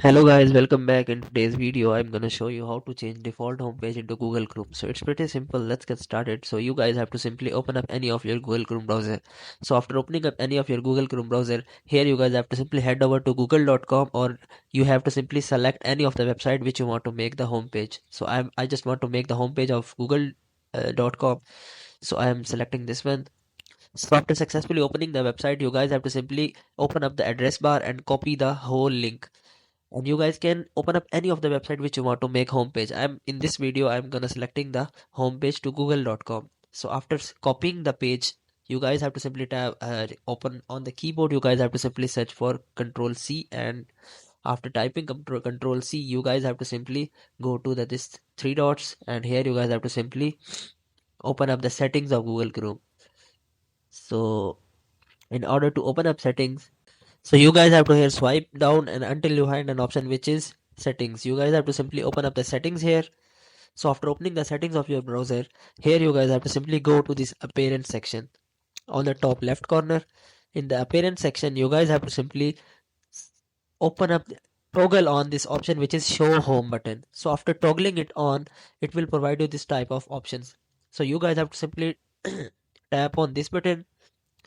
Hello guys, welcome back. In today's video I'm gonna show you how to change default homepage into Google Chrome. So it's pretty simple. Let's get started. So you guys have to simply open up any of your Google Chrome browser. So after opening up any of your Google Chrome browser, here you guys have to simply head over to google.com, or you have to simply select any of the website which you want to make the homepage. So I just want to make the homepage of google.com. So I am selecting this one. So after successfully opening the website, you guys have to simply open up the address bar and copy the whole link, and you guys can open up any of the website which you want to make homepage. I'm in this video I'm gonna selecting the homepage to google.com. So after copying the page, you guys have to simply tab open on the keyboard. You guys have to simply search for control C, and after typing control C, you guys have to simply go to this three dots, and here you guys have to simply open up the settings of Google Chrome. So in order to open up settings, so you guys have to here swipe down and until you find an option which is settings. You guys have to simply open up the settings here. So after opening the settings of your browser, here you guys have to simply go to this appearance section on the top left corner. In the appearance section, you guys have to simply open up toggle on this option which is show home button. So after toggling it on, it will provide you this type of options. So you guys have to simply tap on this button.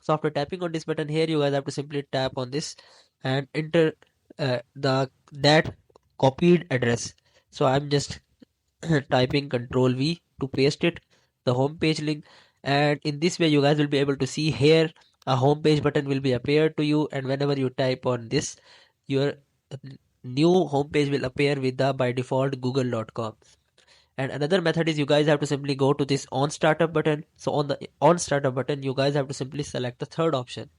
So after tapping on this button here, you guys have to simply tap on this and enter the that copied address. So I'm just typing control V to paste it, the home page link, and in this way you guys will be able to see here a home page button will be appear to you, and whenever you type on this, your new home page will appear with the by default google.com. And another method is you guys have to simply go to this on startup button. So on the on startup button, you guys have to simply select the third option.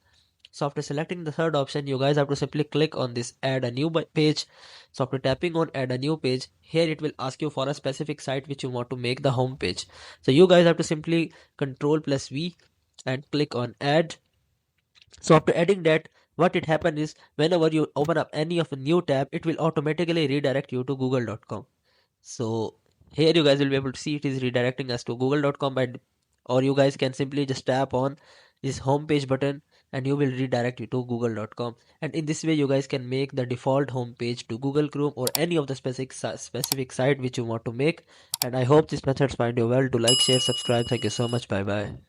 So after selecting the third option, you guys have to simply click on this add a new page. So after tapping on add a new page, here it will ask you for a specific site which you want to make the home page. So you guys have to simply control plus V and click on add. So after adding that, what it happen is whenever you open up any of a new tab, it will automatically redirect you to google.com. So here you guys will be able to see it is redirecting us to google.com, or you guys can simply just tap on this homepage button and you will redirect you to google.com. And in this way you guys can make the default homepage to Google Chrome or any of the specific site which you want to make. And I hope this method find you well. To like, share, subscribe. Thank you so much. Bye bye.